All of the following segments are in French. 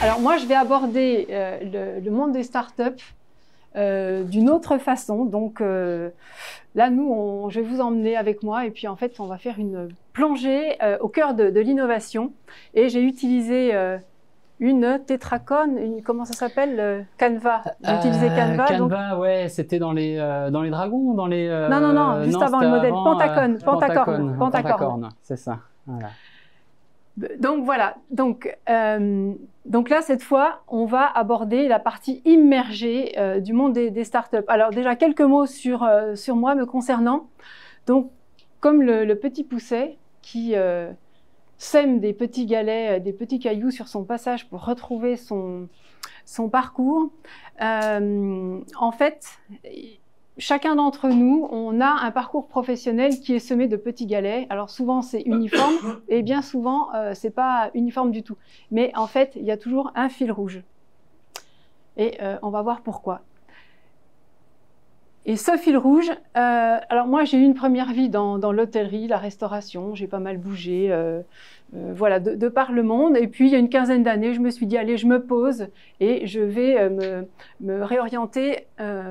Alors moi, je vais aborder le monde des startups d'une autre façon. Donc là, je vais vous emmener avec moi et puis en fait, on va faire une plongée au cœur de l'innovation. Et j'ai utilisé une tétracone, comment ça s'appelle, Canva. J'ai utilisé Canva. Canva, donc... ouais, c'était dans les dragons, dans les... Non, juste avant le modèle avant, Pentacorn. Pentacorn, c'est ça. Voilà. Donc voilà, donc là, cette fois, on va aborder la partie immergée du monde des startups. Alors déjà, quelques mots sur moi me concernant. Donc, comme le petit pousset qui sème des petits galets, des petits cailloux sur son passage pour retrouver son parcours, en fait, chacun d'entre nous, on a un parcours professionnel qui est semé de petits galets. Alors souvent, c'est uniforme et bien souvent, c'est pas uniforme du tout. Mais en fait, il y a toujours un fil rouge. Et on va voir pourquoi. Et ce fil rouge, alors moi, j'ai eu une première vie dans l'hôtellerie, la restauration. J'ai pas mal bougé, voilà, de par le monde. Et puis, il y a une quinzaine d'années, je me suis dit, allez, je me pose et je vais me réorienter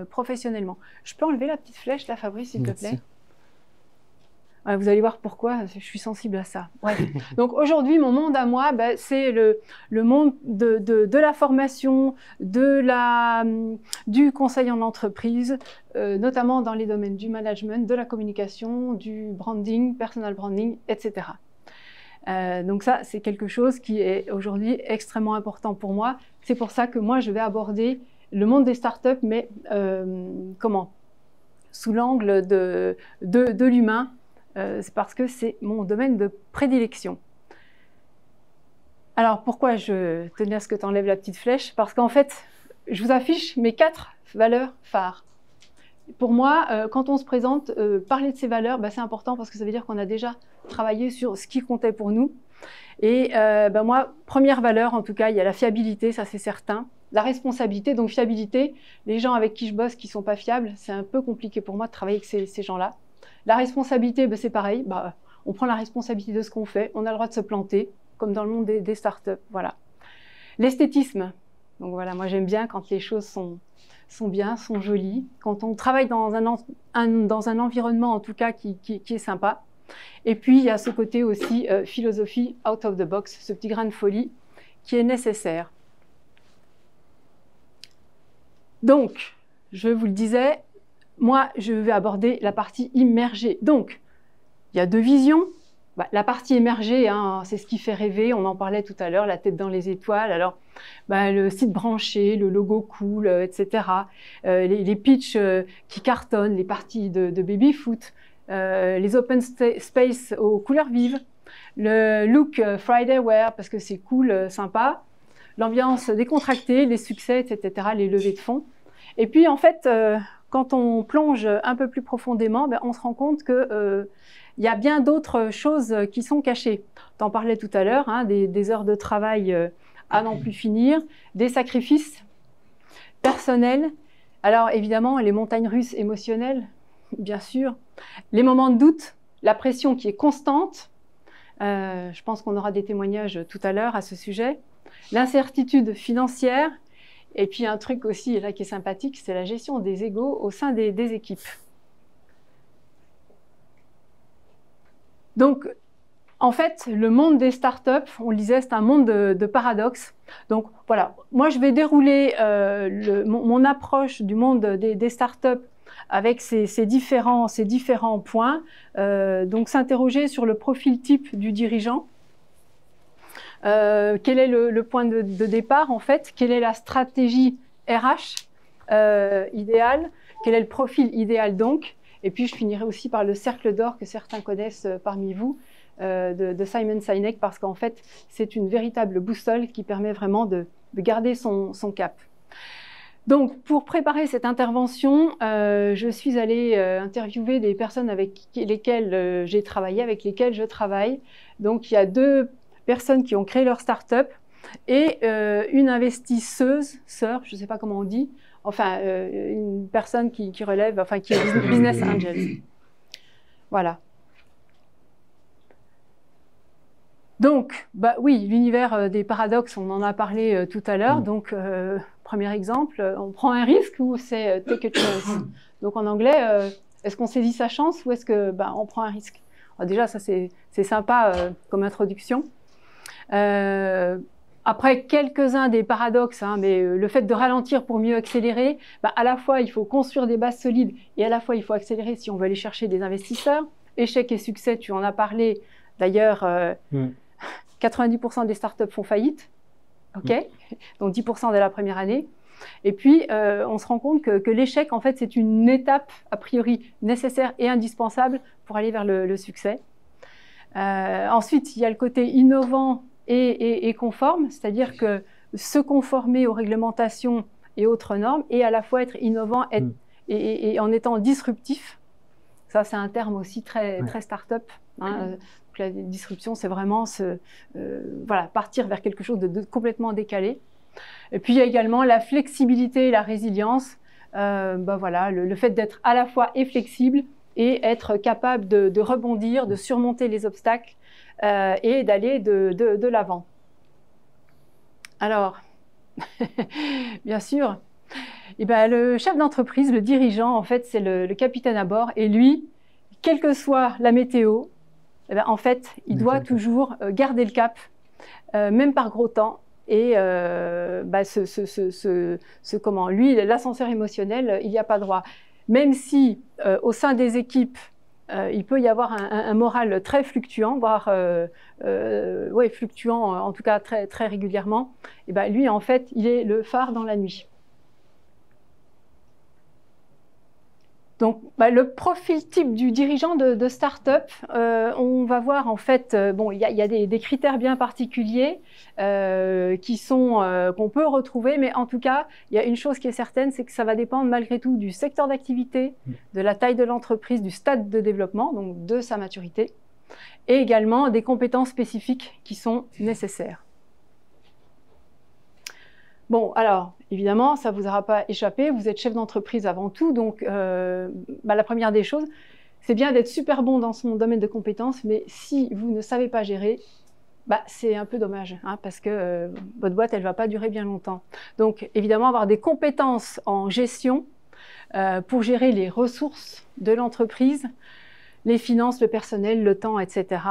professionnellement. Je peux enlever la petite flèche, là, Fabrice, s'il te plaît? Ouais, vous allez voir pourquoi je suis sensible à ça. Ouais. Donc aujourd'hui, mon monde à moi, c'est le monde de la formation, du conseil en entreprise, notamment dans les domaines du management, de la communication, du branding, personal branding, etc. Donc ça, c'est quelque chose qui est aujourd'hui extrêmement important pour moi. C'est pour ça que moi, je vais aborder le monde des startups, mais sous l'angle de l'humain. C'est parce que c'est mon domaine de prédilection. Alors, pourquoi je tenais à ce que tu enlèves la petite flèche? Parce qu'en fait, je vous affiche mes 4 valeurs phares. Pour moi, quand on se présente, parler de ces valeurs, c'est important parce que ça veut dire qu'on a déjà travaillé sur ce qui comptait pour nous. Et moi, première valeur, en tout cas, il y a la fiabilité, ça c'est certain. La responsabilité, donc fiabilité, les gens avec qui je bosse qui ne sont pas fiables, c'est un peu compliqué pour moi de travailler avec ces gens-là. La responsabilité, c'est pareil, on prend la responsabilité de ce qu'on fait, on a le droit de se planter, comme dans le monde des startups, voilà. L'esthétisme, donc voilà, moi j'aime bien quand les choses sont bien, sont jolies, quand on travaille dans un environnement en tout cas qui est sympa. Et puis il y a ce côté aussi philosophie out of the box, ce petit grain de folie qui est nécessaire. Donc, je vous le disais, moi, je vais aborder la partie immergée. Donc, il y a 2 visions. La partie immergée, hein, c'est ce qui fait rêver. On en parlait tout à l'heure, la tête dans les étoiles. Alors, le site branché, le logo cool, etc. Les pitchs qui cartonnent, les parties de baby-foot, les open space aux couleurs vives, le look Friday wear, parce que c'est cool, sympa, l'ambiance décontractée, les succès, etc., les levées de fonds. Et puis, en fait, quand on plonge un peu plus profondément, on se rend compte qu'il y a bien d'autres choses qui sont cachées. Tu en parlais tout à l'heure, hein, des heures de travail à n'en plus finir, des sacrifices personnels. Alors évidemment, les montagnes russes émotionnelles, bien sûr, les moments de doute, la pression qui est constante. Je pense qu'on aura des témoignages tout à l'heure à ce sujet. L'incertitude financière. Et puis un truc aussi là qui est sympathique, c'est la gestion des égos au sein des équipes. Donc, en fait, le monde des startups, on le disait, c'est un monde de paradoxes. Donc voilà, moi je vais dérouler mon approche du monde des startups avec ces différents points. Donc s'interroger sur le profil type du dirigeant. Quel est le point de départ en fait? Quelle est la stratégie RH idéale? Quel est le profil idéal donc? Et puis je finirai aussi par le cercle d'or que certains connaissent parmi vous de Simon Sinek, parce qu'en fait c'est une véritable boussole qui permet vraiment de garder son cap. Donc pour préparer cette intervention, je suis allée interviewer des personnes avec lesquelles j'ai travaillé, avec lesquelles je travaille. Donc il y a 2 personnes qui ont créé leur start-up et une investisseuse, sœur, je ne sais pas comment on dit, enfin une personne qui relève, enfin qui est business angel. Voilà. Donc, bah oui, l'univers des paradoxes, on en a parlé tout à l'heure. Donc, premier exemple, on prend un risque ou c'est take a chance. Donc en anglais, est-ce qu'on saisit sa chance ou est-ce que on prend un risque? Alors, déjà, ça c'est sympa comme introduction. Après, quelques-uns des paradoxes, hein, mais le fait de ralentir pour mieux accélérer, à la fois il faut construire des bases solides et à la fois il faut accélérer si on veut aller chercher des investisseurs. Échec et succès, tu en as parlé. D'ailleurs, 90% des startups font faillite, ok, donc 10% dès la première année. Et puis, on se rend compte que l'échec, en fait, c'est une étape a priori nécessaire et indispensable pour aller vers le succès. Ensuite, il y a le côté innovant et conforme, c'est-à-dire que se conformer aux réglementations et autres normes et à la fois être innovant et en étant disruptif. Ça, c'est un terme aussi très start-up. Hein. Donc, la disruption, c'est vraiment partir vers quelque chose de complètement décalé. Et puis, il y a également la flexibilité et la résilience. Le fait d'être à la fois flexible et être capable de rebondir, de surmonter les obstacles et d'aller de l'avant. Alors, bien sûr, le chef d'entreprise, le dirigeant, en fait, c'est le capitaine à bord. Et lui, quelle que soit la météo, en fait, il doit toujours garder le cap, même par gros temps. Et lui, l'ascenseur émotionnel, il n'y a pas droit. Même si au sein des équipes, il peut y avoir un moral très fluctuant, voire fluctuant en tout cas très, très régulièrement, lui, en fait, il est le phare dans la nuit. Donc, le profil type du dirigeant de start-up, on va voir en fait, il y a des critères bien particuliers qu'on peut retrouver, mais en tout cas, il y a une chose qui est certaine, c'est que ça va dépendre malgré tout du secteur d'activité, de la taille de l'entreprise, du stade de développement, donc de sa maturité, et également des compétences spécifiques qui sont nécessaires. Bon, alors, évidemment, ça ne vous aura pas échappé, vous êtes chef d'entreprise avant tout, donc la première des choses, c'est bien d'être super bon dans son domaine de compétences, mais si vous ne savez pas gérer, c'est un peu dommage, hein, parce que votre boîte, elle ne va pas durer bien longtemps. Donc, évidemment, avoir des compétences en gestion pour gérer les ressources de l'entreprise, les finances, le personnel, le temps, etc.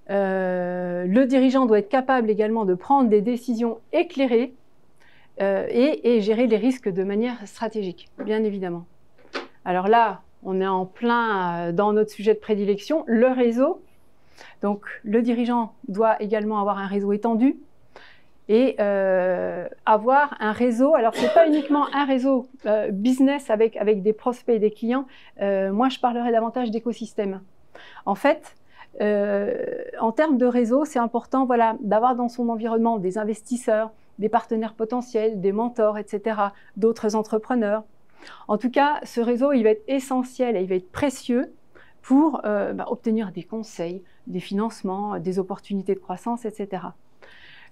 Le dirigeant doit être capable également de prendre des décisions éclairées, et gérer les risques de manière stratégique, bien évidemment. Alors là, on est en plein dans notre sujet de prédilection, le réseau. Donc, le dirigeant doit également avoir un réseau étendu et avoir un réseau. Alors, ce n'est pas uniquement un réseau business avec des prospects et des clients. Moi, je parlerai davantage d'écosystème. En fait, en termes de réseau, c'est important d'avoir dans son environnement des investisseurs, des partenaires potentiels, des mentors, etc., d'autres entrepreneurs. En tout cas, ce réseau, il va être essentiel et il va être précieux pour obtenir des conseils, des financements, des opportunités de croissance, etc.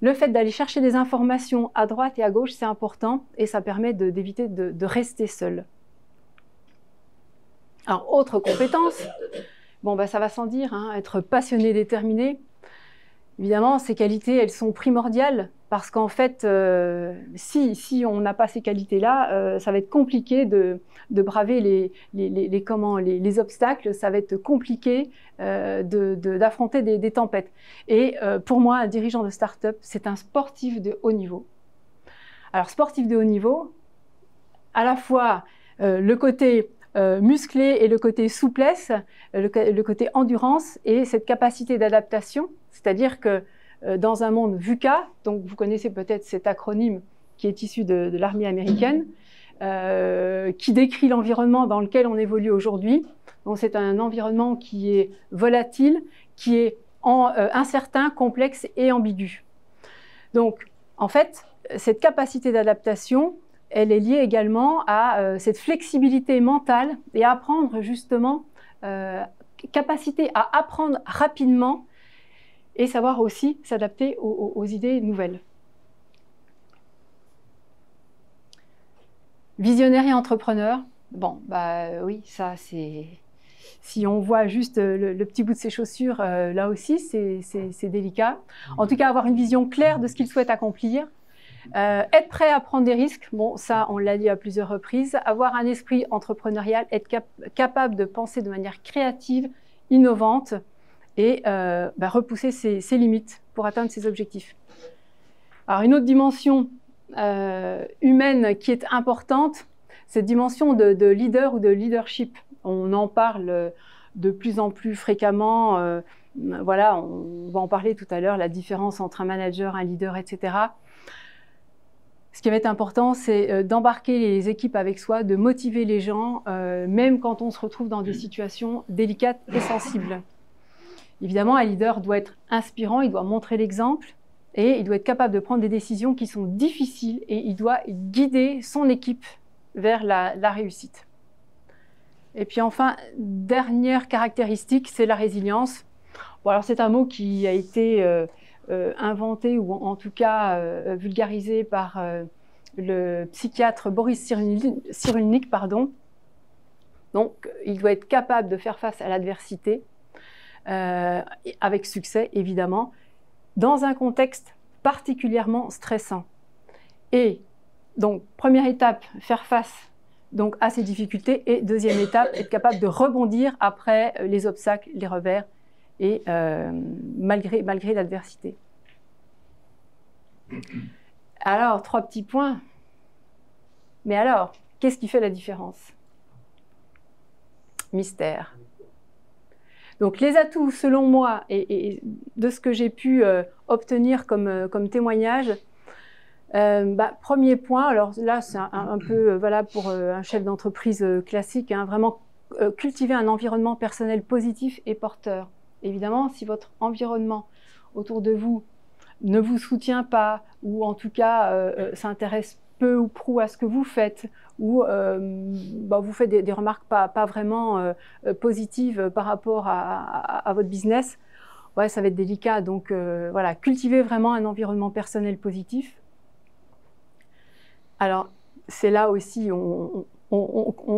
Le fait d'aller chercher des informations à droite et à gauche, c'est important et ça permet d'éviter de rester seul. Alors, autre compétence, ça va sans dire, hein, être passionné, déterminé. Évidemment, ces qualités, elles sont primordiales parce qu'en fait, si on n'a pas ces qualités-là, ça va être compliqué de braver les obstacles, ça va être compliqué d'affronter des tempêtes. Et pour moi, un dirigeant de start-up, c'est un sportif de haut niveau. Alors, sportif de haut niveau, à la fois le côté musclé et le côté souplesse, le côté endurance et cette capacité d'adaptation, c'est-à-dire que dans un monde VUCA, donc vous connaissez peut-être cet acronyme qui est issu de l'armée américaine, qui décrit l'environnement dans lequel on évolue aujourd'hui. Donc c'est un environnement qui est volatile, qui est incertain, complexe et ambigu. Donc en fait, cette capacité d'adaptation, elle est liée également à cette flexibilité mentale et à apprendre justement, capacité à apprendre rapidement et savoir aussi s'adapter aux idées nouvelles. Visionnaire et entrepreneur, oui, ça c'est Si on voit juste le petit bout de ses chaussures, là aussi, c'est délicat. En tout cas, avoir une vision claire de ce qu'il souhaite accomplir. Être prêt à prendre des risques, bon, ça, on l'a dit à plusieurs reprises. Avoir un esprit entrepreneurial, être capable de penser de manière créative, innovante et repousser ses limites pour atteindre ses objectifs. Alors, une autre dimension humaine qui est importante, cette dimension de leader ou de leadership. On en parle de plus en plus fréquemment. Voilà, on va en parler tout à l'heure, la différence entre un manager, un leader, etc. Ce qui va être important, c'est d'embarquer les équipes avec soi, de motiver les gens, même quand on se retrouve dans des situations délicates et sensibles. Évidemment, un leader doit être inspirant, il doit montrer l'exemple et il doit être capable de prendre des décisions qui sont difficiles et il doit guider son équipe vers la réussite. Et puis enfin, dernière caractéristique, c'est la résilience. Bon, alors c'est un mot qui a été inventé ou en tout cas vulgarisé par le psychiatre Boris Cyrulnik, pardon. Donc, il doit être capable de faire face à l'adversité, avec succès évidemment, dans un contexte particulièrement stressant. Et donc, première étape, faire face donc, à ces difficultés, et deuxième étape, être capable de rebondir après les obstacles, les revers, et malgré l'adversité. Alors, 3 petits points. Mais alors, qu'est-ce qui fait la différence? Mystère. Donc, les atouts, selon moi, et de ce que j'ai pu obtenir comme témoignage, premier point, alors là, c'est un peu valable pour un chef d'entreprise classique, hein, vraiment cultiver un environnement personnel positif et porteur. Évidemment, si votre environnement autour de vous ne vous soutient pas, ou en tout cas s'intéresse peu ou prou à ce que vous faites, ou vous faites des remarques pas vraiment positives par rapport à votre business, ouais, ça va être délicat. Donc voilà, cultivez vraiment un environnement personnel positif. Alors, c'est là aussi, on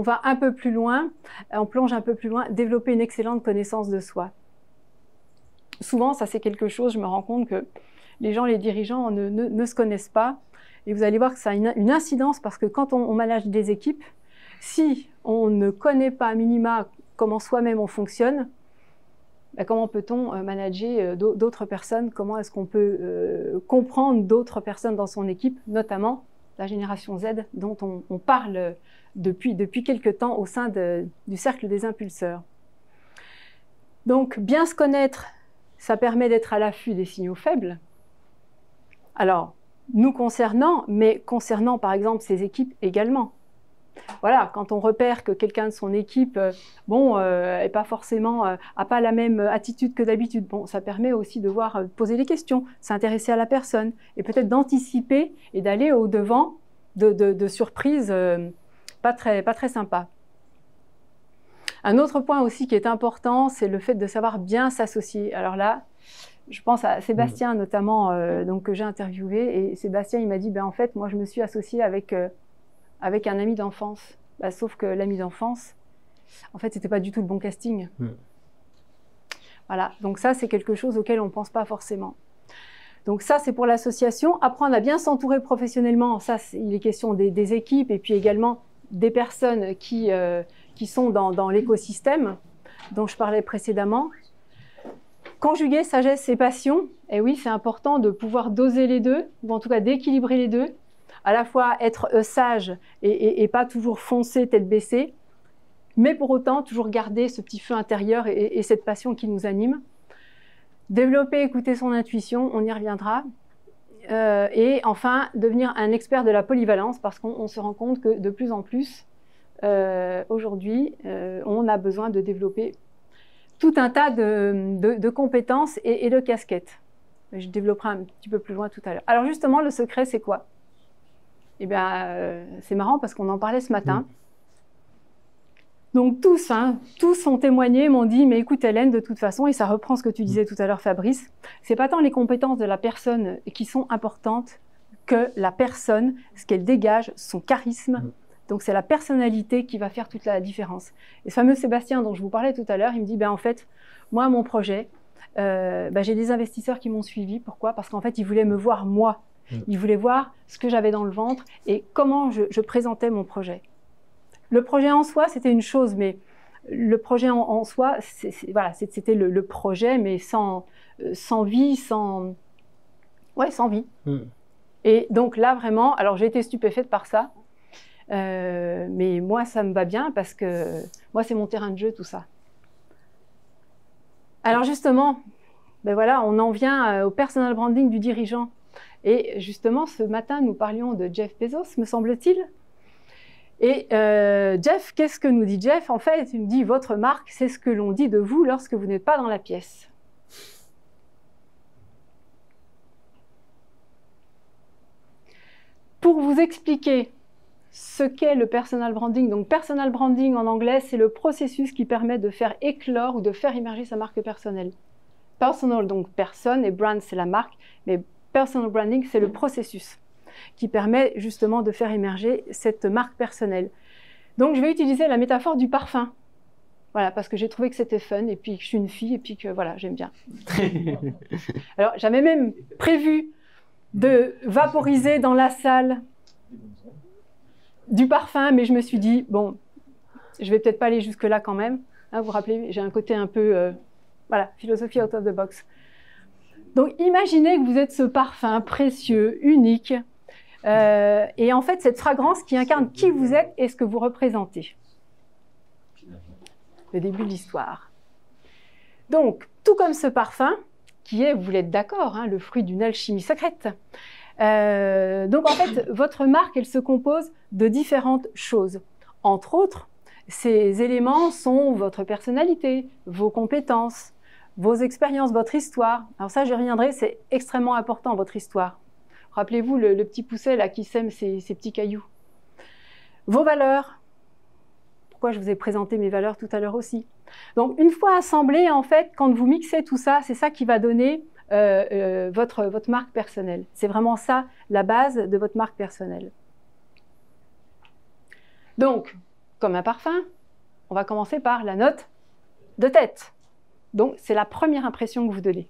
va un peu plus loin, on plonge un peu plus loin, développer une excellente connaissance de soi. Souvent, ça c'est quelque chose, je me rends compte que les gens, les dirigeants ne se connaissent pas. Et vous allez voir que ça a une incidence parce que quand on manage des équipes, si on ne connaît pas à minima comment soi-même on fonctionne, comment peut-on manager d'autres personnes? Comment est-ce qu'on peut comprendre d'autres personnes dans son équipe, notamment la génération Z dont on parle depuis quelque temps au sein du cercle des impulseurs. Donc, bien se connaître, ça permet d'être à l'affût des signaux faibles. Alors, nous concernant, mais concernant par exemple ses équipes également. Voilà, quand on repère que quelqu'un de son équipe, est pas forcément, a pas la même attitude que d'habitude, bon, ça permet aussi de poser des questions, s'intéresser à la personne, et peut-être d'anticiper et d'aller au-devant de surprises pas très sympas. Un autre point aussi qui est important, c'est le fait de savoir bien s'associer. Alors là, je pense à Sébastien notamment, que j'ai interviewé, et Sébastien il m'a dit, en fait, moi je me suis associé avec un ami d'enfance. Sauf que l'ami d'enfance, en fait, c'était pas du tout le bon casting. Voilà, donc ça c'est quelque chose auquel on ne pense pas forcément. Donc ça c'est pour l'association. Apprendre à bien s'entourer professionnellement, ça il est question des équipes et puis également des personnes qui sont dans l'écosystème dont je parlais précédemment. Conjuguer sagesse et passion, et oui, c'est important de pouvoir doser les deux, ou en tout cas d'équilibrer les deux, à la fois être sage et pas toujours foncer tête baissée, mais pour autant toujours garder ce petit feu intérieur et cette passion qui nous anime. Développer, écouter son intuition, on y reviendra. Et enfin, devenir un expert de la polyvalence, parce qu'on se rend compte que de plus en plus, aujourd'hui, on a besoin de développer tout un tas de compétences et de casquettes. Je développerai un petit peu plus loin tout à l'heure. Alors justement, le secret, c'est quoi? Eh bien, c'est marrant parce qu'on en parlait ce matin. Donc tous ont témoigné, m'ont dit, mais écoute Hélène, de toute façon, et ça reprend ce que tu disais tout à l'heure Fabrice, c'est pas tant les compétences de la personne qui sont importantes que la personne, ce qu'elle dégage, son charisme. Donc c'est la personnalité qui va faire toute la différence. Et ce fameux Sébastien dont je vous parlais tout à l'heure, il me dit, ben, en fait, moi, mon projet, j'ai des investisseurs qui m'ont suivi. Pourquoi? Parce qu'en fait, ils voulaient me voir moi. Ils voulaient voir ce que j'avais dans le ventre et comment je présentais mon projet. Le projet en soi, c'était une chose, mais le projet en soi, voilà, c'était le projet, mais sans vie, sans vie. Et donc là, vraiment, alors j'ai été stupéfaite par ça, mais moi, ça me va bien parce que moi, c'est mon terrain de jeu, tout ça. Alors justement, ben voilà, on en vient au personal branding du dirigeant. Et justement, ce matin, nous parlions de Jeff Bezos, me semble-t-il. Et Jeff, qu'est-ce que nous dit Jeff? En fait, il nous dit, votre marque, c'est ce que l'on dit de vous lorsque vous n'êtes pas dans la pièce. Pour vous expliquer ce qu'est le personal branding, donc personal branding en anglais, c'est le processus qui permet de faire éclore ou de faire émerger sa marque personnelle. Personal, donc personne, et brand, c'est la marque, mais personal branding, c'est le processus qui permet justement de faire émerger cette marque personnelle. Donc je vais utiliser la métaphore du parfum. Voilà, parce que j'ai trouvé que c'était fun, et puis que je suis une fille, et puis que voilà, j'aime bien. Alors j'avais même prévu de vaporiser dans la salle du parfum, mais je me suis dit, bon, je vais peut-être pas aller jusque-là quand même. Hein, vous vous rappelez, j'ai un côté un peu, voilà, philosophie out of the box. Donc imaginez que vous êtes ce parfum précieux, unique, et en fait cette fragrance qui incarne qui vous êtes et ce que vous représentez. Le début de l'histoire. Donc, tout comme ce parfum, qui est, vous l'êtes d'accord, hein, le fruit d'une alchimie secrète. Donc en fait, votre marque, elle se compose de différentes choses. Entre autres, ces éléments sont votre personnalité, vos compétences, vos expériences, votre histoire. Alors ça, j'y reviendrai, c'est extrêmement important, votre histoire. Rappelez-vous le petit pousset là, qui sème ces petits cailloux. Vos valeurs. Pourquoi je vous ai présenté mes valeurs tout à l'heure aussi. Donc une fois assemblées, en fait, quand vous mixez tout ça, c'est ça qui va donner votre marque personnelle. C'est vraiment ça, la base de votre marque personnelle. Donc, comme un parfum, on va commencer par la note de tête. Donc, c'est la première impression que vous donnez.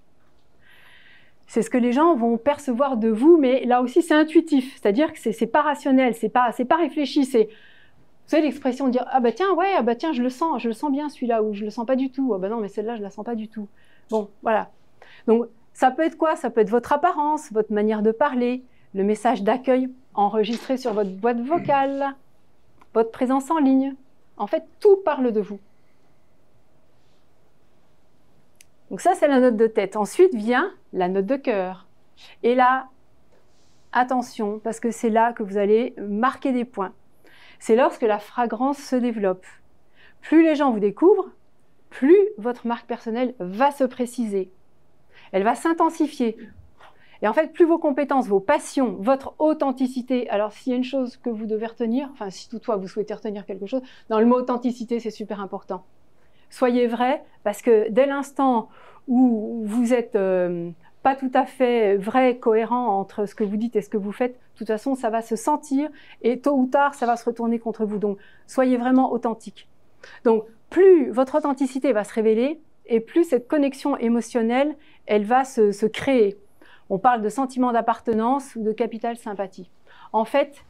C'est ce que les gens vont percevoir de vous, mais là aussi, c'est intuitif. C'est-à-dire que c'est pas rationnel, c'est pas réfléchi. C'est, vous savez, l'expression de dire « Ah bah tiens, ouais, ah bah tiens, je le sens bien celui-là » ou « Je le sens pas du tout ». « Ah bah non, mais celle-là, je la sens pas du tout ». Bon, voilà. Donc, ça peut être quoi? Ça peut être votre apparence, votre manière de parler, le message d'accueil enregistré sur votre boîte vocale, votre présence en ligne. En fait, tout parle de vous. Donc ça, c'est la note de tête. Ensuite vient la note de cœur. Et là, attention, parce que c'est là que vous allez marquer des points. C'est lorsque la fragrance se développe. Plus les gens vous découvrent, plus votre marque personnelle va se préciser. Elle va s'intensifier. Et en fait, plus vos compétences, vos passions, votre authenticité, alors s'il y a une chose que vous devez retenir, enfin si toutefois vous souhaitez retenir quelque chose, dans le mot authenticité, c'est super important. Soyez vrai, parce que dès l'instant où vous n'êtes pas tout à fait vrai, cohérent entre ce que vous dites et ce que vous faites, de toute façon, ça va se sentir et tôt ou tard, ça va se retourner contre vous. Donc, soyez vraiment authentique. Donc, plus votre authenticité va se révéler et plus cette connexion émotionnelle, elle va se créer. On parle de sentiment d'appartenance ou de capital sympathie. En fait,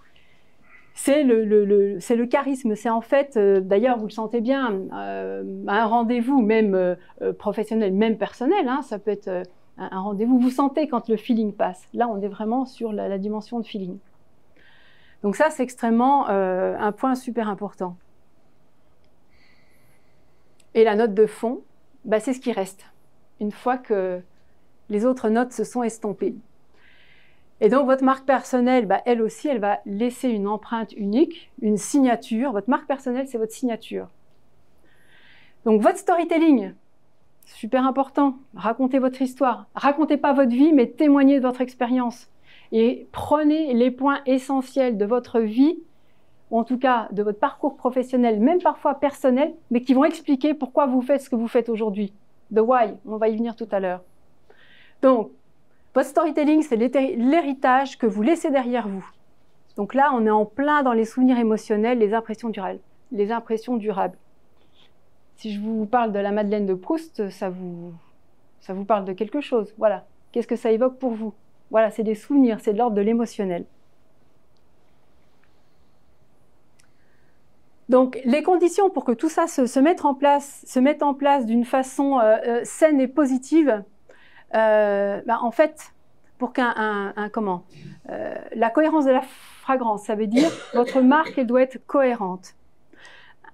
c'est le charisme. C'est en fait, d'ailleurs, vous le sentez bien, un rendez-vous, même professionnel, même personnel, hein, ça peut être un rendez-vous. Vous sentez quand le feeling passe. Là, on est vraiment sur la dimension de feeling. Donc ça, c'est extrêmement un point super important. Et la note de fond, bah, c'est ce qui reste, une fois que les autres notes se sont estompées. Et donc, votre marque personnelle, bah, elle aussi, elle va laisser une empreinte unique, une signature. Votre marque personnelle, c'est votre signature. Donc, votre storytelling, super important. Racontez votre histoire. Racontez pas votre vie, mais témoignez de votre expérience. Et prenez les points essentiels de votre vie, ou en tout cas de votre parcours professionnel, même parfois personnel, mais qui vont expliquer pourquoi vous faites ce que vous faites aujourd'hui. The why, on va y venir tout à l'heure. Donc, votre storytelling, c'est l'héritage que vous laissez derrière vous. Donc là, on est en plein dans les souvenirs émotionnels, les impressions durables. Les impressions durables. Si je vous parle de la Madeleine de Proust, ça vous parle de quelque chose. Voilà. Qu'est-ce que ça évoque pour vous? Voilà, c'est des souvenirs, c'est de l'ordre de l'émotionnel. Donc, les conditions pour que tout ça se mette en place d'une façon saine et positive, en fait, pour la cohérence de la fragrance, ça veut dire votre marque, elle doit être cohérente.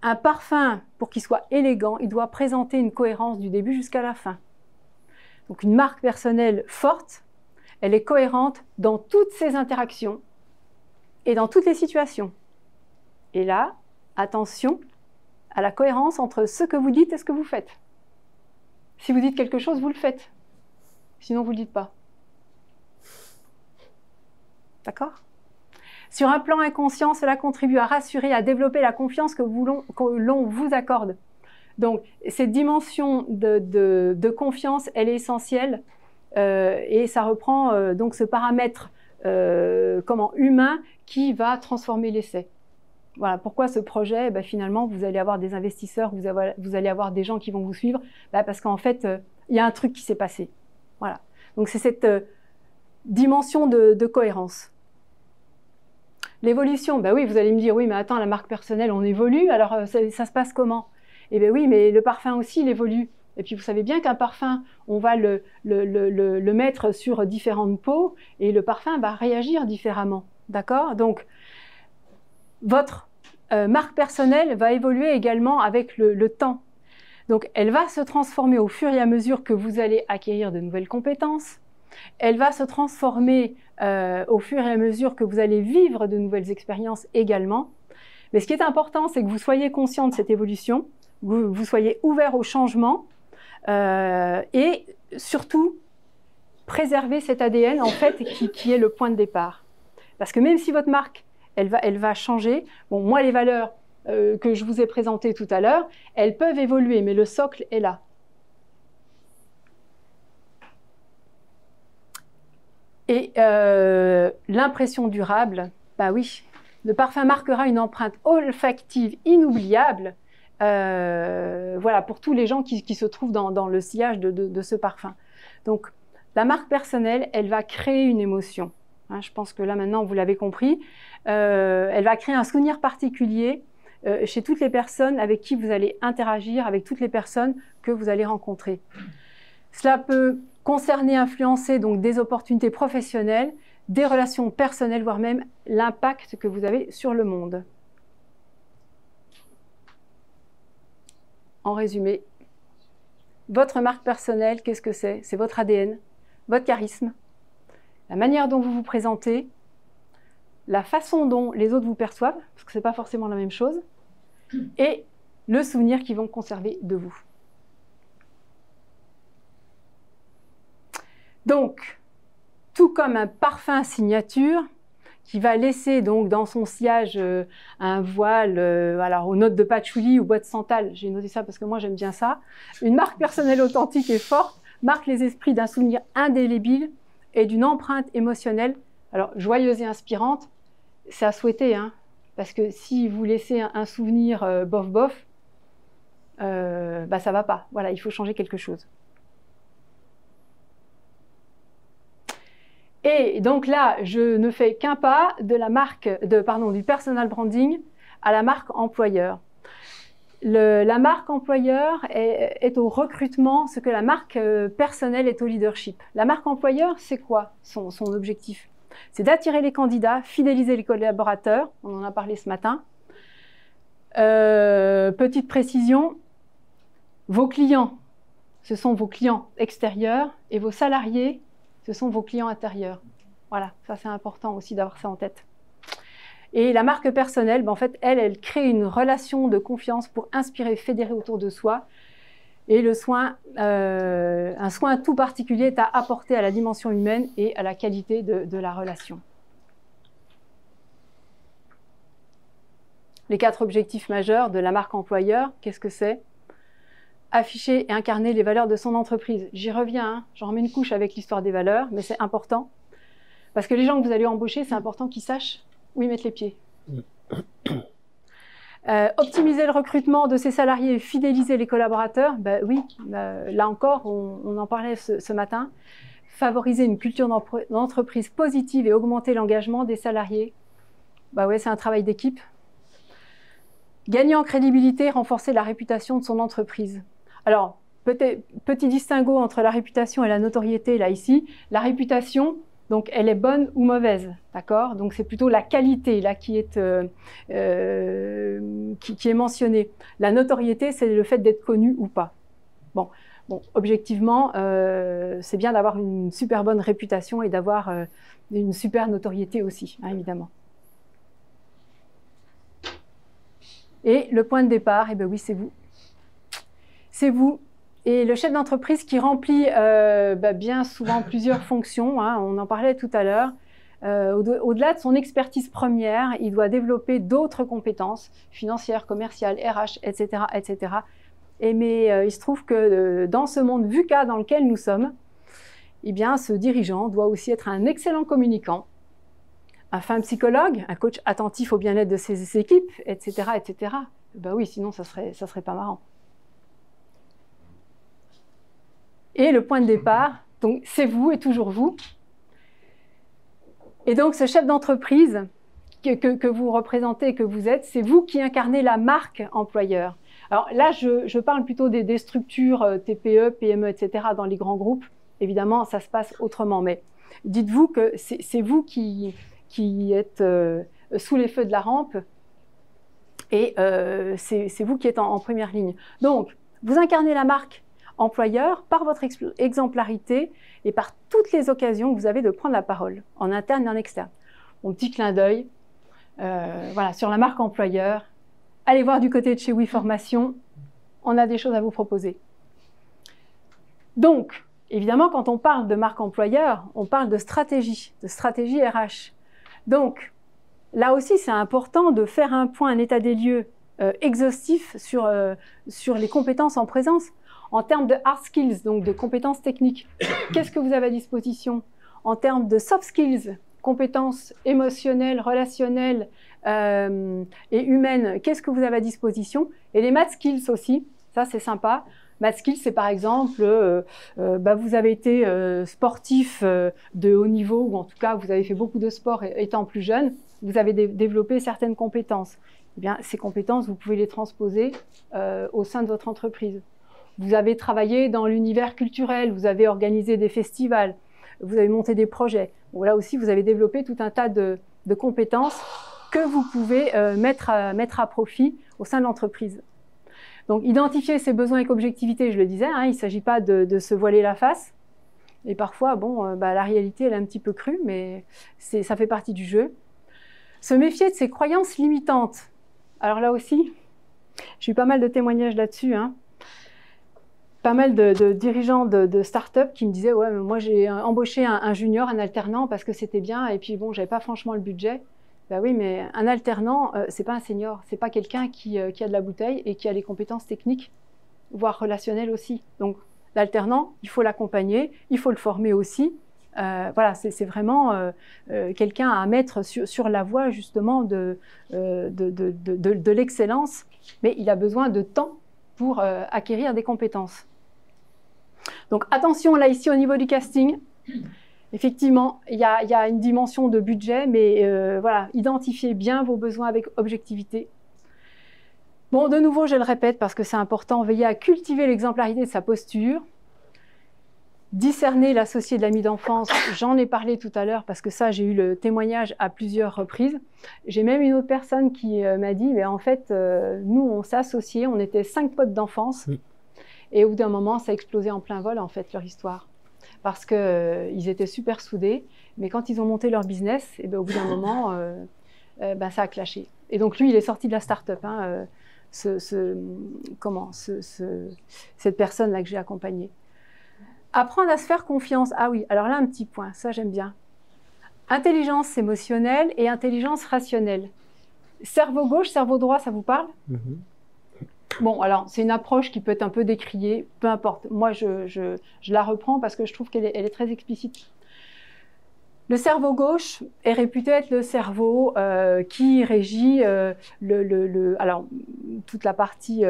Un parfum, pour qu'il soit élégant, il doit présenter une cohérence du début jusqu'à la fin. Donc, une marque personnelle forte, elle est cohérente dans toutes ses interactions et dans toutes les situations. Et là, attention à la cohérence entre ce que vous dites et ce que vous faites. Si vous dites quelque chose, vous le faites. Sinon, vous ne le dites pas. D'accord? Sur un plan inconscient, cela contribue à rassurer, à développer la confiance que l'on vous accorde. Donc, cette dimension de confiance, elle est essentielle et ça reprend donc ce paramètre humain qui va transformer l'essai. Voilà, pourquoi ce projet? Finalement, vous allez avoir des investisseurs, vous allez avoir des gens qui vont vous suivre, parce qu'en fait, il y a un truc qui s'est passé. Voilà. Donc, c'est cette dimension de cohérence. L'évolution, oui, vous allez me dire, oui, mais attends, la marque personnelle, on évolue, alors ça se passe comment? Eh bien oui, mais le parfum aussi, il évolue. Et puis, vous savez bien qu'un parfum, on va le mettre sur différentes peaux et le parfum va réagir différemment. D'accord? Donc, votre marque personnelle va évoluer également avec le temps. Donc, elle va se transformer au fur et à mesure que vous allez acquérir de nouvelles compétences. Elle va se transformer au fur et à mesure que vous allez vivre de nouvelles expériences également. Mais ce qui est important, c'est que vous soyez conscient de cette évolution, vous soyez ouvert au changement et surtout préserver cet ADN en fait qui est le point de départ. Parce que même si votre marque elle va changer. Bon, moi, les valeurs que je vous ai présentées tout à l'heure, elles peuvent évoluer, mais le socle est là. Et l'impression durable, oui, le parfum marquera une empreinte olfactive inoubliable, voilà, pour tous les gens qui se trouvent dans le sillage de ce parfum. Donc, la marque personnelle, elle va créer une émotion. Hein, je pense que là, maintenant, vous l'avez compris. Elle va créer un souvenir particulier chez toutes les personnes avec qui vous allez interagir, avec toutes les personnes que vous allez rencontrer. Cela peut concerner, influencer donc des opportunités professionnelles, des relations personnelles, voire même l'impact que vous avez sur le monde. En résumé, votre marque personnelle, qu'est-ce que c'est? C'est votre ADN, votre charisme, la manière dont vous vous présentez, la façon dont les autres vous perçoivent, parce que ce n'est pas forcément la même chose, et le souvenir qu'ils vont conserver de vous. Donc, tout comme un parfum signature qui va laisser donc dans son sillage un voile, alors aux notes de patchouli ou bois de santal, j'ai noté ça parce que moi j'aime bien ça, une marque personnelle authentique et forte marque les esprits d'un souvenir indélébile et d'une empreinte émotionnelle, alors joyeuse et inspirante, c'est à souhaiter, hein, parce que si vous laissez un souvenir bof-bof, ça va pas, voilà, il faut changer quelque chose. Et donc là, je ne fais qu'un pas de la marque, du personal branding à la marque employeur. La marque employeur est au recrutement, ce que la marque personnelle est au leadership. La marque employeur, c'est quoi son objectif? C'est d'attirer les candidats, fidéliser les collaborateurs, on en a parlé ce matin. Petite précision, vos clients, ce sont vos clients extérieurs et vos salariés, ce sont vos clients intérieurs. Voilà, ça c'est important aussi d'avoir ça en tête. Et la marque personnelle, en fait, elle crée une relation de confiance pour inspirer, fédérer autour de soi. Et le soin, un soin tout particulier est à apporter à la dimension humaine et à la qualité de la relation. Les 4 objectifs majeurs de la marque employeur, qu'est-ce que c'est? Afficher et incarner les valeurs de son entreprise. J'y reviens, hein, j'en remets une couche avec l'histoire des valeurs, mais c'est important. Parce que les gens que vous allez embaucher, c'est important qu'ils sachent où ils mettent les pieds. Optimiser le recrutement de ses salariés et fidéliser les collaborateurs, ben oui, là encore, on en parlait ce matin. Favoriser une culture d'entreprise positive et augmenter l'engagement des salariés, ben ouais, c'est un travail d'équipe. Gagner en crédibilité, renforcer la réputation de son entreprise. Alors, petit distinguo entre la réputation et la notoriété, là, ici. La réputation, donc, elle est bonne ou mauvaise, d'accord? Donc, c'est plutôt la qualité, là, qui est mentionnée. La notoriété, c'est le fait d'être connu ou pas. Bon, objectivement, c'est bien d'avoir une super bonne réputation et d'avoir une super notoriété aussi, hein, évidemment. Et le point de départ, eh bien oui, c'est vous. C'est vous. Et le chef d'entreprise qui remplit bien souvent plusieurs fonctions, hein, on en parlait tout à l'heure, au-delà de son expertise première, il doit développer d'autres compétences financières, commerciales, RH, etc. etc. Mais il se trouve que dans ce monde VUCA dans lequel nous sommes, eh bien, ce dirigeant doit aussi être un excellent communicant, un fin psychologue, un coach attentif au bien-être de ses équipes, etc. etc. Ben oui, sinon ça serait pas marrant. Et le point de départ, donc c'est vous et toujours vous. Et donc ce chef d'entreprise que vous représentez, que vous êtes, c'est vous qui incarnez la marque employeur. Alors là, je parle plutôt des structures TPE, PME, etc. dans les grands groupes. Évidemment, ça se passe autrement, mais dites-vous que c'est vous qui êtes sous les feux de la rampe et c'est vous qui êtes en première ligne. Donc, vous incarnez la marque employeur par votre exemplarité et par toutes les occasions que vous avez de prendre la parole, en interne et en externe. Mon petit clin d'œil, voilà, sur la marque employeur. Allez voir du côté de chez WeFormation, on a des choses à vous proposer. Donc, évidemment, quand on parle de marque employeur, on parle de stratégie RH. Donc, là aussi, c'est important de faire un point, un état des lieux exhaustif sur les compétences en présence. En termes de hard skills, donc de compétences techniques, qu'est-ce que vous avez à disposition? En termes de soft skills, compétences émotionnelles, relationnelles et humaines, qu'est-ce que vous avez à disposition? Et les math skills aussi, ça c'est sympa. Math skills, c'est par exemple, vous avez été sportif de haut niveau, ou en tout cas vous avez fait beaucoup de sport étant plus jeune, vous avez développé certaines compétences. Eh bien, ces compétences, vous pouvez les transposer au sein de votre entreprise. Vous avez travaillé dans l'univers culturel, vous avez organisé des festivals, vous avez monté des projets. Bon, là aussi, vous avez développé tout un tas de compétences que vous pouvez mettre à profit au sein de l'entreprise. Donc, identifier ses besoins avec objectivité, je le disais, hein, il ne s'agit pas de se voiler la face. Et parfois, la réalité, elle est un petit peu crue, mais ça fait partie du jeu. Se méfier de ses croyances limitantes. Alors là aussi, j'ai eu pas mal de témoignages là-dessus, hein. Pas mal de dirigeants de start-up qui me disaient « Ouais, mais moi j'ai embauché un junior, un alternant parce que c'était bien et puis bon, j'avais pas franchement le budget. » Ben oui, mais un alternant, c'est pas un senior, c'est pas quelqu'un qui a de la bouteille et qui a les compétences techniques, voire relationnelles aussi. Donc l'alternant, il faut l'accompagner, il faut le former aussi. Voilà, c'est vraiment quelqu'un à mettre sur la voie justement de l'excellence, mais il a besoin de temps pour acquérir des compétences. Donc attention là ici au niveau du casting, effectivement il y a une dimension de budget, mais voilà, identifiez bien vos besoins avec objectivité. Bon, de nouveau je le répète parce que c'est important, veillez à cultiver l'exemplarité de sa posture, discerner l'associé de l'ami d'enfance, j'en ai parlé tout à l'heure parce que ça j'ai eu le témoignage à plusieurs reprises. J'ai même une autre personne qui m'a dit, mais en fait nous on s'est associés, on était 5 potes d'enfance. Et au bout d'un moment, ça a explosé en plein vol, en fait, leur histoire. Parce qu'ils étaient super soudés, mais quand ils ont monté leur business, et au bout d'un moment, ça a clashé. Et donc, lui, il est sorti de la start-up, hein, cette personne-là que j'ai accompagnée. Apprendre à se faire confiance. Ah oui, alors là, un petit point, ça j'aime bien. Intelligence émotionnelle et intelligence rationnelle. Cerveau gauche, cerveau droit, ça vous parle? Bon, alors, c'est une approche qui peut être un peu décriée, peu importe. Moi, je la reprends parce que je trouve qu'elle est très explicite. Le cerveau gauche est réputé être le cerveau qui régit alors, toute la partie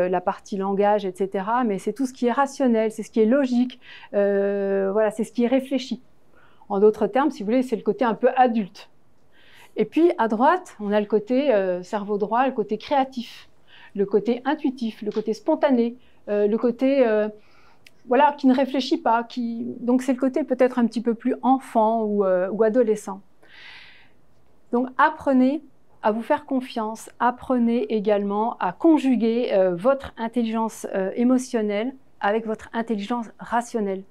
langage, etc. Mais c'est tout ce qui est rationnel, c'est ce qui est logique, voilà, c'est ce qui est réfléchi. En d'autres termes, si vous voulez, c'est le côté un peu adulte. Et puis, à droite, on a le côté cerveau droit, le côté créatif, le côté intuitif, le côté spontané, le côté... voilà, qui ne réfléchit pas, donc c'est le côté peut-être un petit peu plus enfant ou adolescent. Donc apprenez à vous faire confiance, apprenez également à conjuguer votre intelligence émotionnelle avec votre intelligence rationnelle.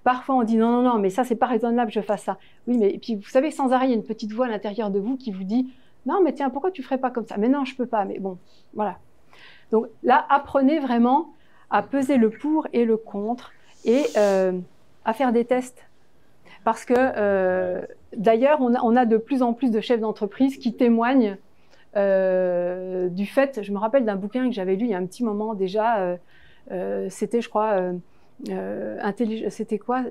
Parfois on dit non, non, non, mais ça c'est pas raisonnable que je fasse ça. Oui, mais et puis vous savez, sans arrêt, il y a une petite voix à l'intérieur de vous qui vous dit non, mais tiens, pourquoi tu ferais pas comme ça? Mais non, je peux pas, mais bon, voilà. Donc là, apprenez vraiment à peser le pour et le contre et à faire des tests. Parce que d'ailleurs, on a de plus en plus de chefs d'entreprise qui témoignent du fait, je me rappelle d'un bouquin que j'avais lu il y a un petit moment déjà, c'était je crois, c'était quoi?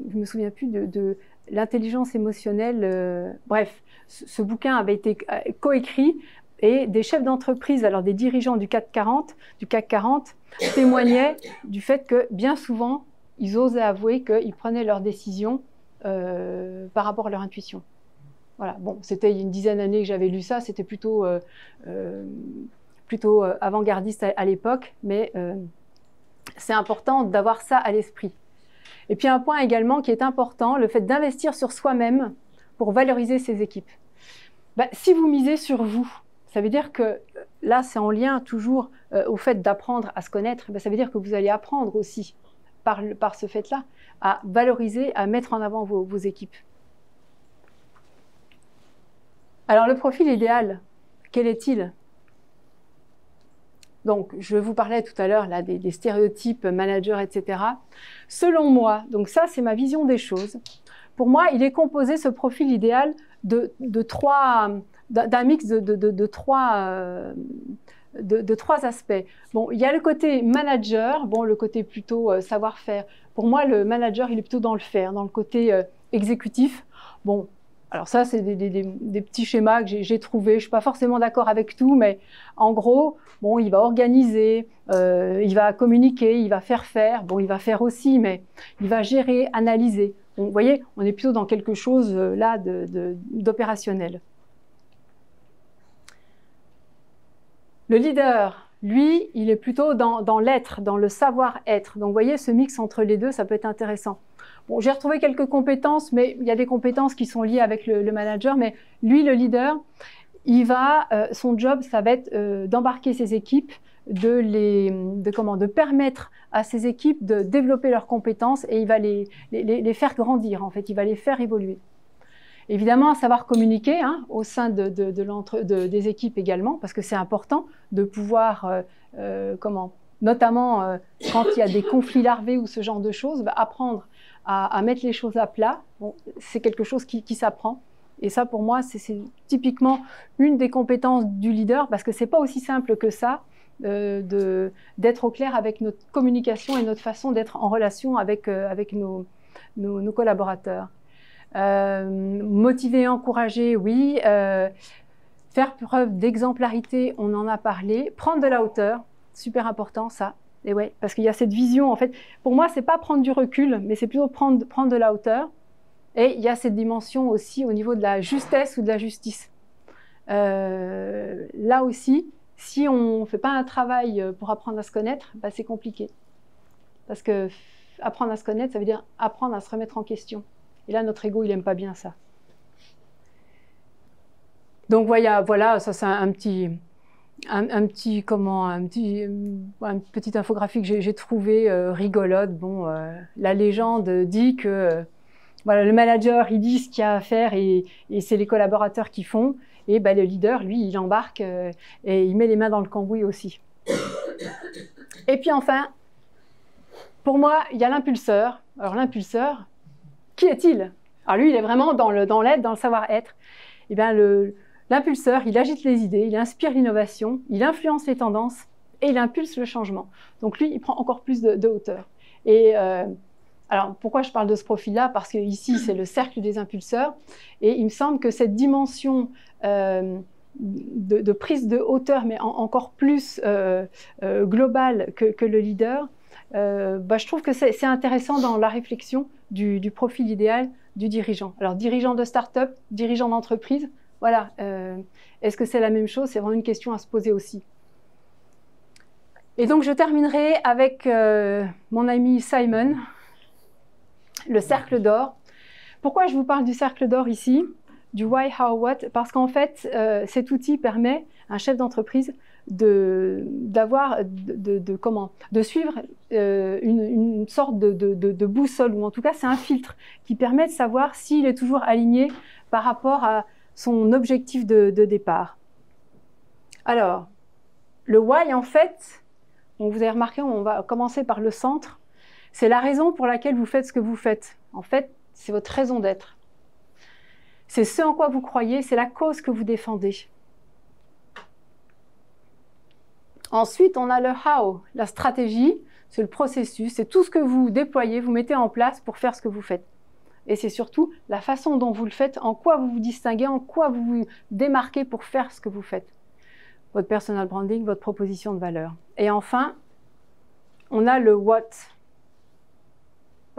Je me souviens plus de l'intelligence émotionnelle, bref, ce bouquin avait été coécrit et des chefs d'entreprise, alors des dirigeants du CAC 40, témoignaient du fait que bien souvent, ils osaient avouer qu'ils prenaient leurs décisions par rapport à leur intuition. Voilà. Bon, c'était il y a une dizaine d'années que j'avais lu ça, c'était plutôt avant-gardiste à l'époque, mais c'est important d'avoir ça à l'esprit. Et puis un point également qui est important, le fait d'investir sur soi-même pour valoriser ses équipes. Ben, si vous misez sur vous, ça veut dire que, là c'est en lien toujours au fait d'apprendre à se connaître, ben, ça veut dire que vous allez apprendre aussi, par ce fait-là, à valoriser, à mettre en avant vos équipes. Alors le profil idéal, quel est-il? Donc, je vous parlais tout à l'heure là des stéréotypes managers, etc. Selon moi, donc ça c'est ma vision des choses, pour moi il est composé, ce profil idéal, d'un mix de trois aspects. Bon, il y a le côté manager, bon, le côté plutôt savoir-faire. Pour moi, le manager, il est plutôt dans le faire, dans le côté exécutif. Bon, alors ça, c'est des petits schémas que j'ai trouvés. Je ne suis pas forcément d'accord avec tout, mais en gros, bon, il va organiser, il va communiquer, il va faire. Bon, il va faire aussi, mais il va gérer, analyser. Donc, vous voyez, on est plutôt dans quelque chose là d'opérationnel. Le leader, lui, il est plutôt dans l'être, dans le savoir-être. Donc, vous voyez, ce mix entre les deux, ça peut être intéressant. Bon, j'ai retrouvé quelques compétences, mais il y a des compétences qui sont liées avec le manager. Mais lui, le leader, son job, ça va être d'embarquer ses équipes, de permettre à ses équipes de développer leurs compétences et il va les faire grandir, en fait, il va les faire évoluer. Évidemment, savoir communiquer au sein des équipes également, parce que c'est important de pouvoir, notamment quand il y a des conflits larvés ou ce genre de choses, apprendre à mettre les choses à plat. Bon, c'est quelque chose qui s'apprend. Et ça, pour moi, c'est typiquement une des compétences du leader, parce que c'est pas aussi simple que ça d'être au clair avec notre communication et notre façon d'être en relation avec nos collaborateurs. Motiver, encourager, oui. Faire preuve d'exemplarité, on en a parlé. Prendre de la hauteur, super important ça. Et ouais, parce qu'il y a cette vision, en fait. Pour moi, c'est pas prendre du recul, mais c'est plutôt prendre de la hauteur. Et il y a cette dimension aussi au niveau de la justesse ou de la justice. Là aussi, si on ne fait pas un travail pour apprendre à se connaître, c'est compliqué. Parce que apprendre à se connaître, ça veut dire apprendre à se remettre en question. Et là, notre ego, il n'aime pas bien ça. Donc voilà, ça c'est une petite infographie que j'ai trouvée rigolote. Bon, la légende dit que voilà, le manager, il dit ce qu'il y a à faire et c'est les collaborateurs qui font. Et le leader, lui, il embarque et il met les mains dans le cambouis aussi. Et puis enfin, pour moi, il y a l'impulseur. Alors l'impulseur, qui est-il? Alors lui, il est vraiment dans l'être, dans le savoir-être. Eh bien, l'impulseur, il agite les idées, il inspire l'innovation, il influence les tendances et il impulse le changement. Donc lui, il prend encore plus de hauteur. Et Alors, pourquoi je parle de ce profil-là? Parce que ici, c'est le cercle des impulseurs. Et il me semble que cette dimension de prise de hauteur, mais encore plus globale que le leader, je trouve que c'est intéressant dans la réflexion du profil idéal du dirigeant. Alors, dirigeant de start-up, dirigeant d'entreprise, voilà. Est-ce que c'est la même chose? C'est vraiment une question à se poser aussi. Et donc, je terminerai avec mon ami Simon, le cercle d'or. Pourquoi je vous parle du cercle d'or ici, du why, how, what? Parce qu'en fait, cet outil permet à un chef d'entreprise de suivre une sorte de boussole, ou en tout cas, c'est un filtre qui permet de savoir s'il est toujours aligné par rapport à son objectif de départ. Alors, le why, en fait, donc vous avez remarqué, on va commencer par le centre. C'est la raison pour laquelle vous faites ce que vous faites. En fait, c'est votre raison d'être. C'est ce en quoi vous croyez, c'est la cause que vous défendez. Ensuite, on a le how, la stratégie, c'est le processus, c'est tout ce que vous déployez, vous mettez en place pour faire ce que vous faites. Et c'est surtout la façon dont vous le faites, en quoi vous vous distinguez, en quoi vous vous démarquez pour faire ce que vous faites. Votre personal branding, votre proposition de valeur. Et enfin, on a le what.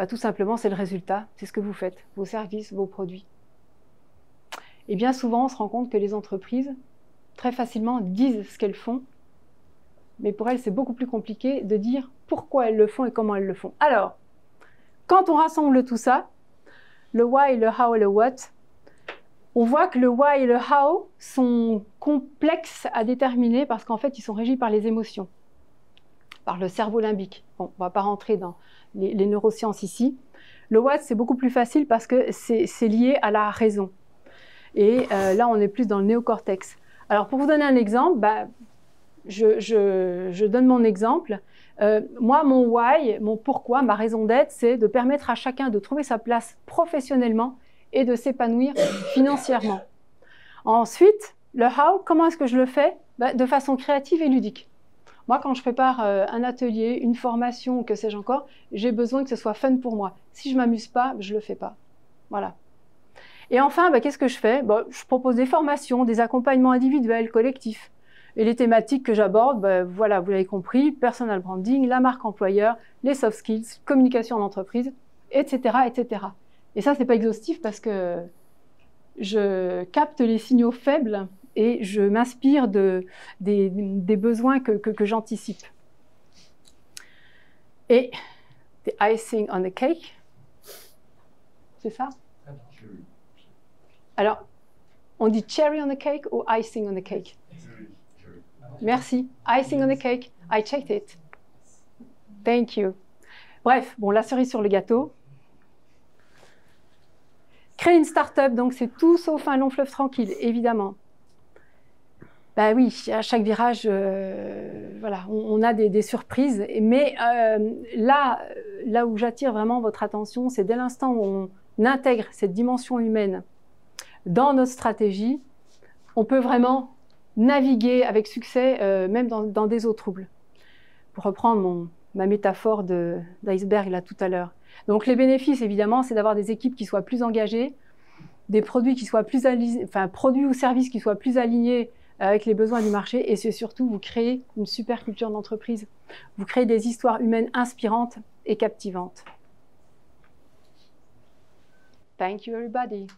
Tout simplement, c'est le résultat, c'est ce que vous faites, vos services, vos produits. Et bien souvent, on se rend compte que les entreprises, très facilement, disent ce qu'elles font, mais pour elles, c'est beaucoup plus compliqué de dire pourquoi elles le font et comment elles le font. Alors, quand on rassemble tout ça, le why, le how et le what, on voit que le why et le how sont complexes à déterminer parce qu'en fait, ils sont régis par les émotions, par le cerveau limbique. Bon, on ne va pas rentrer dans les neurosciences ici. Le what, c'est beaucoup plus facile parce que c'est lié à la raison. Et là, on est plus dans le néocortex. Alors, pour vous donner un exemple, je donne mon exemple. Moi, mon why, mon pourquoi, ma raison d'être, c'est de permettre à chacun de trouver sa place professionnellement et de s'épanouir financièrement. Ensuite, le how, comment est-ce que je le fais? De façon créative et ludique. Moi, quand je prépare un atelier, une formation, que sais-je encore, j'ai besoin que ce soit fun pour moi. Si je ne m'amuse pas, je ne le fais pas. Voilà. Et enfin, qu'est-ce que je fais? Je propose des formations, des accompagnements individuels, collectifs. Et les thématiques que j'aborde, voilà, vous l'avez compris, personal branding, la marque employeur, les soft skills, communication en entreprise, etc., etc. Et ça, ce n'est pas exhaustif parce que je capte les signaux faibles et je m'inspire des besoins que j'anticipe. Et the icing on the cake, c'est ça? Alors, on dit cherry on the cake ou icing on the cake? Merci. Icing on the cake. I checked it. Thank you. Bref, bon, la cerise sur le gâteau. Créer une start-up, donc c'est tout sauf un long fleuve tranquille, évidemment. Oui, à chaque virage, voilà, on a des surprises. Mais là où j'attire vraiment votre attention, c'est dès l'instant où on intègre cette dimension humaine dans notre stratégie, on peut vraiment naviguer avec succès, même dans des eaux troubles. Pour reprendre ma métaphore d'iceberg là tout à l'heure. Donc les bénéfices, évidemment, c'est d'avoir des équipes qui soient plus engagées, des produits qui soient plus produits ou services qui soient plus alignés avec les besoins du marché, et c'est surtout vous créez une super culture d'entreprise. Vous créez des histoires humaines inspirantes et captivantes. Thank you everybody.